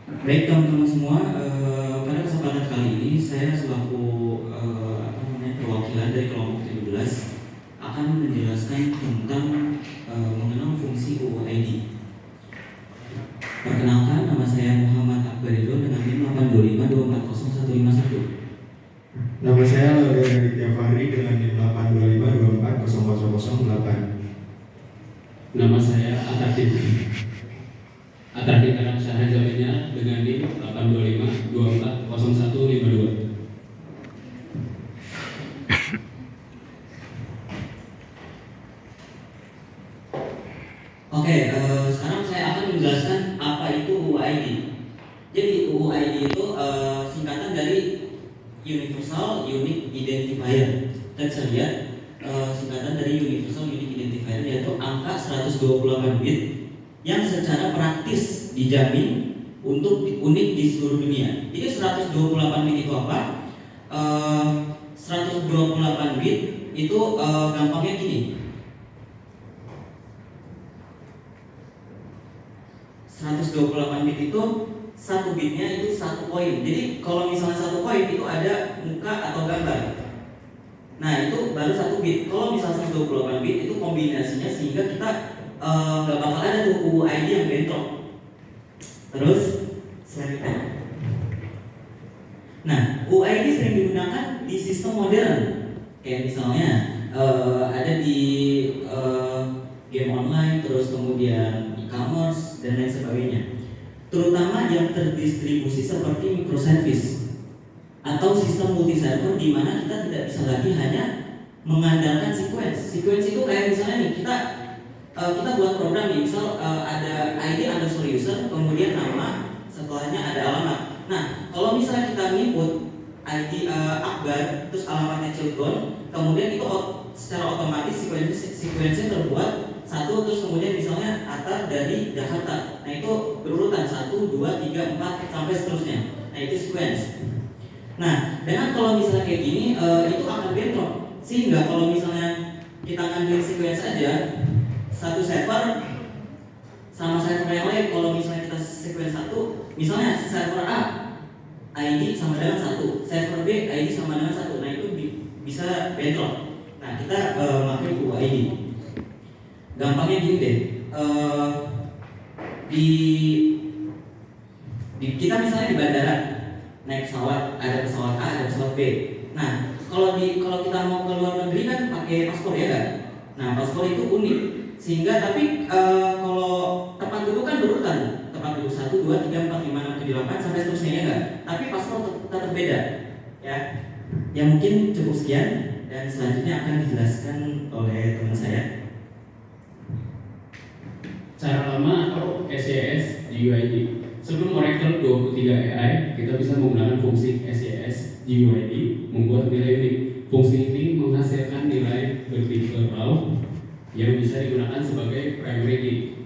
Baik teman-teman semua, pada kesempatan kali ini saya selaku perwakilan dari kelompok 17 akan menjelaskan tentang mengenal fungsi UUID. Perkenalkan, nama saya Muhammad Akbarido dengan NIM 825240151. Nama saya Laude Raditya Fahri dengan NIM 825240008. Nama saya Atakin Karam Syahajalinya dengan NIM 825240152. Oke, sekarang saya akan menjelaskan apa itu UUID. Jadi UUID itu singkatan dari Universal Unique Identifier. Dan saya lihat singkatan dari Universal Unique Identifier yaitu angka 128 bit yang secara praktis dijamin untuk unik di seluruh dunia. Jadi 128 bit itu apa? 128 bit itu gampangnya gini. 128 bit itu satu bitnya itu satu koin. Jadi kalau misalnya satu koin itu ada muka atau gambar. Nah itu baru satu bit. Kalau misalnya 128 bit itu kombinasinya sehingga kita nggak bakal ada tuh UUID yang bentrok. Terus selanjutnya. Nah UUID sering digunakan di sistem modern. Kayak misalnya ada di game online, terus kemudian e-commerce dan lain sebagainya. Terutama yang terdistribusi seperti microservice atau sistem multi server di mana kita tidak bisa lagi hanya mengandalkan sequence. Sequence itu kayak misalnya nih kita buat program nih, misal ada ID underscore user, kemudian nama, setelahnya ada alamat. Nah, kalau misalnya kita input ID Akbar, terus alamatnya Cilegon, kemudian itu secara otomatis sequence-nya terbuat satu, terus kemudian misalnya Atar dari Jakarta. Nah itu berurutan 1, 2, 3, 4 sampai seterusnya. Nah itu sequence. Nah dengan kalau misalnya kayak gini itu akan bentrok. Sehingga kalau misalnya kita ngambil sequence aja, satu server sama server yang lain, kalau misalnya kita sequence satu, misalnya server A ID sama dengan 1, server B ID sama dengan 1. Nah itu bisa bentrok. Nah kita pakai UUID. Gampangnya gini deh, kita misalnya di bandara naik pesawat, ada pesawat A, ada pesawat B. Nah, kalau kita mau ke luar negeri kan pakai paspor ya kan? Nah, paspor itu unik, sehingga tapi kalau tempat duduk kan berurutan, tempat duduk 1, 2, 3, 4, 5, 6, 7, 8 sampai seterusnya ya kan? Tapi paspor tetap beda, ya. Ya mungkin cukup sekian dan selanjutnya akan dijelaskan oleh teman saya. Cara lama atau SES GUID. Sebelum Oracle 23 AI, kita bisa menggunakan fungsi SES GUID membuat nilai unik. Fungsi ini menghasilkan nilai bertipe raw yang bisa digunakan sebagai primary key.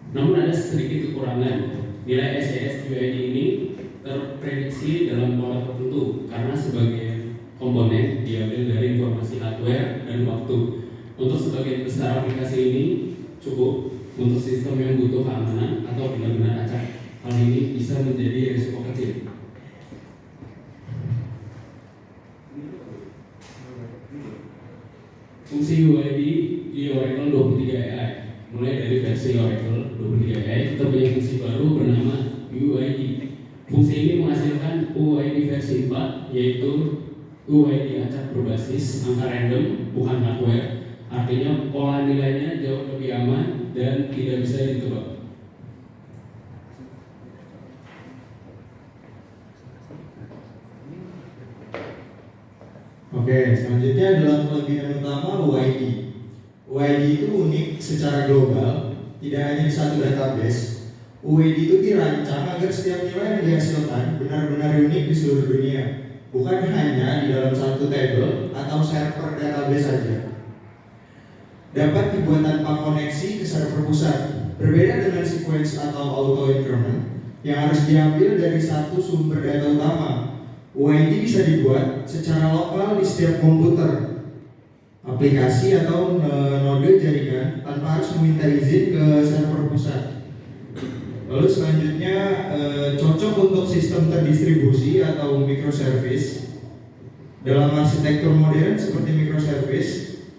Namun ada sedikit kekurangan. Nilai SES GUID ini terprediksi dalam pola tertentu karena sebagai komponen diambil dari informasi hardware dan waktu. Untuk sebagian besar aplikasi ini cukup untuk sistem yang butuh keamanan atau benar-benar acak. Hal ini bisa menjadi risiko kecil. Fungsi UID di Oracle 23 AI. Mulai dari versi Oracle 23 AI, kita punya fungsi baru bernama UID. Fungsi ini menghasilkan UID versi 4, yaitu UID acak berbasis angka random, bukan hardware. Artinya pola nilainya jauh lebih aman dan tidak bisa ditebak. Oke, selanjutnya adalah kelebihan utama UID. UID itu unik secara global, tidak hanya di satu database. UID itu dirancang agar setiap nilai yang dihasilkan benar-benar unik di seluruh dunia, bukan hanya di dalam satu table atau server database saja. Dapat dibuat tanpa koneksi ke server pusat, berbeda dengan sequence atau auto increment yang harus diambil dari satu sumber data utama. UID bisa dibuat secara lokal di setiap komputer, aplikasi atau node jaringan tanpa harus meminta izin ke server pusat. sistem terdistribusi atau microservice. Dalam arsitektur modern seperti microservice,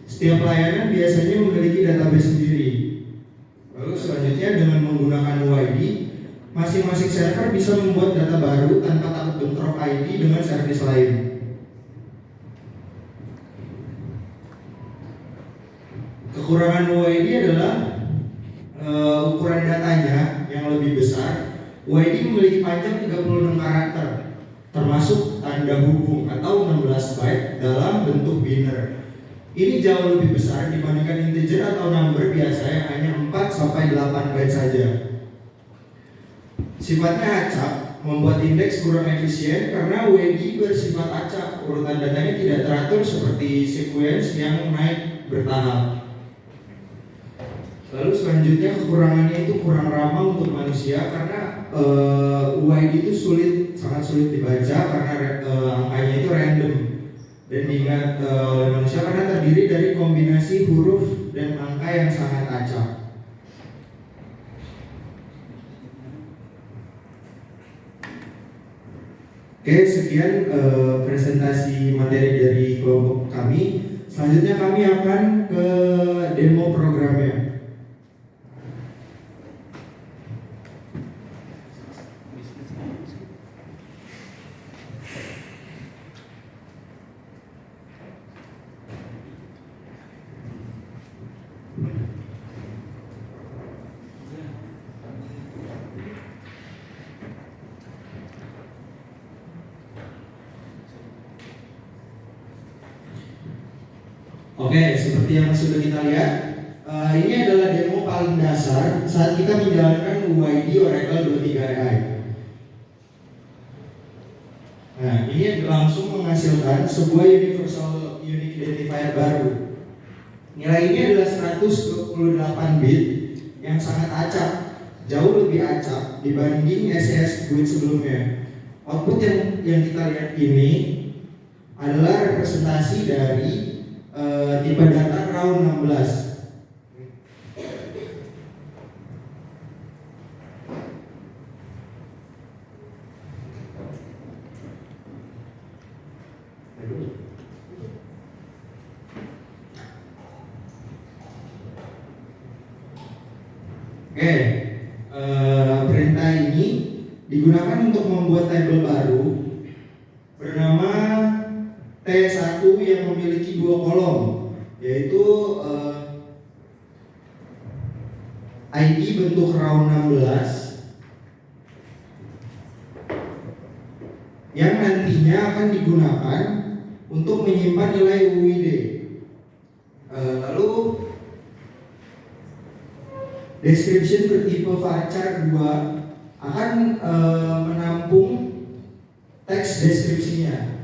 setiap layanan biasanya memiliki database sendiri. Lalu selanjutnya dengan menggunakan OID, masing-masing server bisa membuat data baru tanpa takut bentrok ID dengan service lain. Kekurangan OID adalah ukuran datanya yang lebih besar. OID memiliki panjang 36 karakter, termasuk tanda hubung atau 16 byte dalam bentuk binary. Ini jauh lebih besar dibandingkan integer atau number biasa yang hanya 4 sampai 8 byte saja. Sifatnya acak, membuat indeks kurang efisien karena OID bersifat acak. Urutan datanya tidak teratur seperti sequence yang naik bertahap. Lalu selanjutnya kekurangannya itu kurang ramah untuk manusia karena OID itu sangat sulit dibaca karena angkanya itu random dan diingat oleh manusia karena terdiri dari kombinasi huruf dan angka yang sangat acak. Oke, sekian presentasi materi dari kelompok kami. Selanjutnya kami akan ke demo programnya. Oke, seperti yang sudah kita lihat, ini adalah demo paling dasar saat kita menjalankan OID Oracle 23AI. Nah, ini langsung menghasilkan sebuah universal unique identifier baru. Nilai ini adalah 128 bit yang sangat acak, jauh lebih acak dibanding SS GUID sebelumnya. Output yang kita lihat ini adalah representasi dari tipe data RAW 16. Oke, perintah ini digunakan untuk membuat tabel baru bernama T1 yang memiliki 2 kolom, yaitu ID bentuk RAW 16 yang nantinya akan digunakan untuk menyimpan nilai UID. Lalu description bertipe varchar 2 akan menampung teks deskripsinya.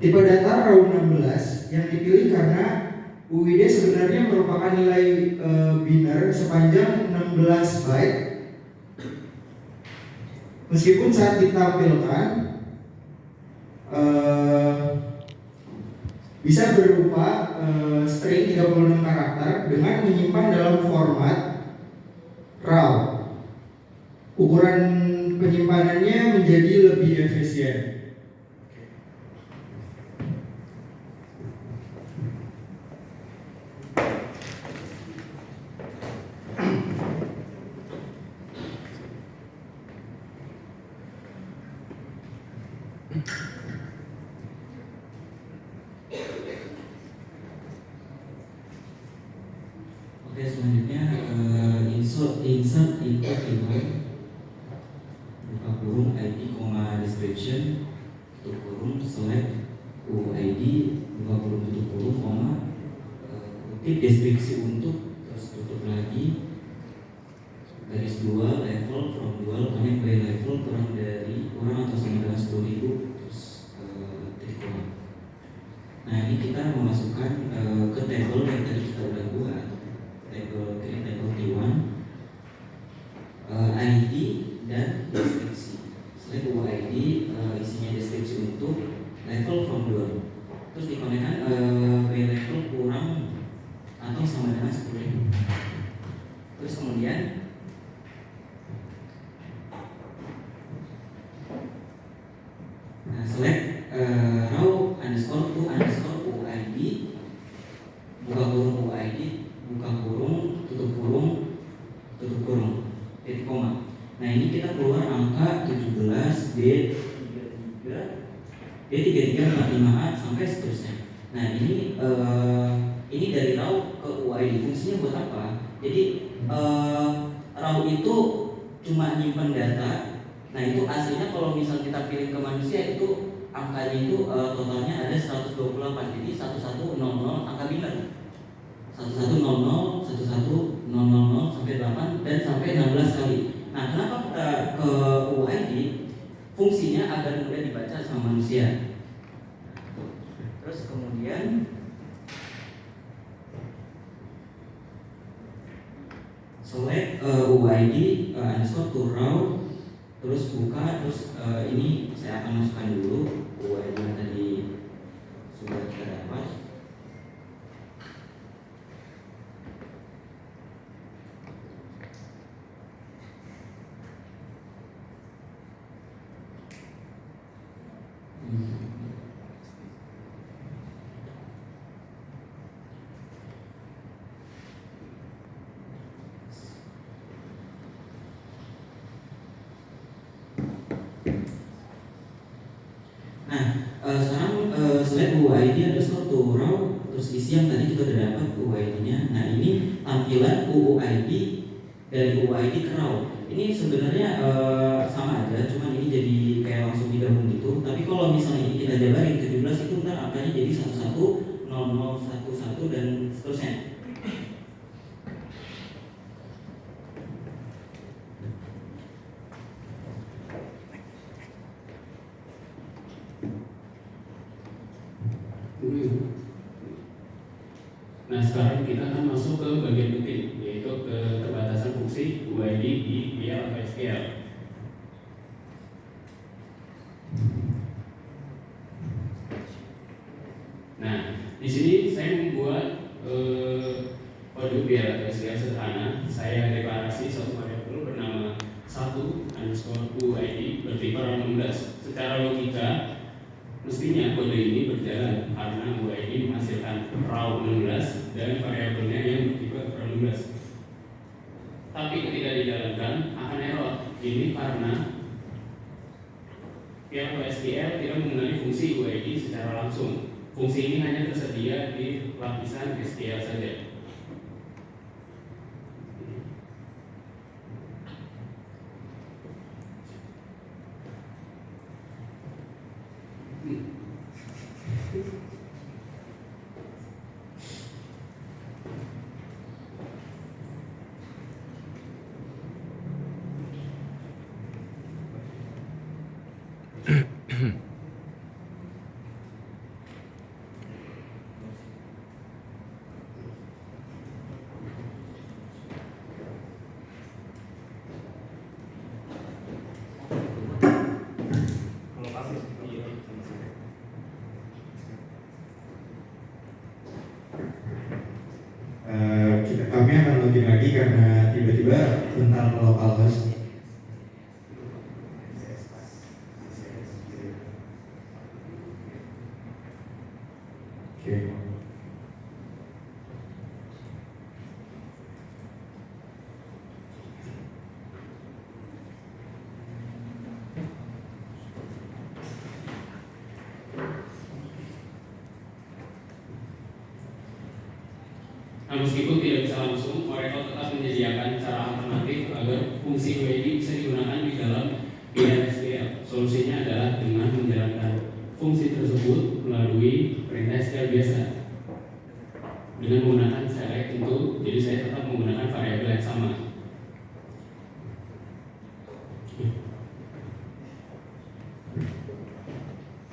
Tipe data RAW 16 yang dipilih karena UID sebenarnya merupakan nilai biner sepanjang 16 byte. Meskipun saat ditampilkan bisa berupa string 36 karakter dengan menyimpan dalam format RAW. Ukuran penyimpanannya menjadi lebih efisien. Oke, selanjutnya insert input email buka kurung ID, description tutup kurung select UID buka kurung tutup kurung kutip deskripsi untuk terus tutup lagi garis 2 level from dual connect by level kurang atau sama dengan 10.000 terus titik koma. Nah, ini kita memasukkan ke table yang tadi kita udah buat, table T1, ID dan deskripsi. Selain UID isinya deskripsi untuk level from dual, terus dikonekkan by level kurang atau sama dengan 10.000. Terus kemudian D33, 45A sampai seterusnya. Nah ini dari raw ke UID fungsinya buat apa? Jadi raw itu cuma nyimpen data. Nah itu aslinya kalau misal kita pilih ke manusia itu angkanya itu totalnya ada 128. Jadi 1100 angka biner. 1100 1100 sampai 8 dan sampai 16 kali. Nah kenapa kita ke UID? Fungsinya agar mudah dibaca sama manusia. Terus kemudian select UID underscore to raw, terus buka, terus ini saya akan masukkan dulu UID yang tadi sudah kita dapat. Sekarang select UID underscore to raw, terus isi yang tadi kita udah dapat UID-nya. Nah ini tampilan UUID dari UID ke raw. Ini sebenarnya sama aja, cuman ini jadi kayak langsung digabung gitu. Tapi kalau misalnya ini kita jabarin 17 itu ntar angkanya jadi 11 00 11 dan seterusnya. Nah sekarang kita akan masuk ke bagian penting, yaitu ke keterbatasan fungsi UID di BL atau SQL. Nah di sini saya membuat kode BL atau SQL sederhana. Saya deklarasi suatu variabel bernama 1_UID bertipe raw 16. Secara logika mestinya kode ini berjalan karena UID menghasilkan raw 16 dan variabelnya yang bertipe raw 16. Tapi ketika dijalankan akan error. Ini karena pihak SQL tidak mengenali fungsi UID secara langsung. Fungsi ini hanya tersedia di lapisan SQL saja. Kami akan login lagi karena tiba-tiba tentang localhost. Oke. Nah, meskipun tidak bisa langsung, Oracle tetap menyediakan cara alternatif agar fungsi UID bisa digunakan di dalam SQL. Solusinya adalah dengan menjalankan fungsi tersebut melalui perintah SQL biasa dengan menggunakan select tentu. Jadi saya tetap menggunakan variabel yang sama.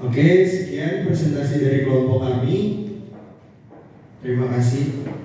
Oke, sekian presentasi dari kelompok kami. Terima kasih.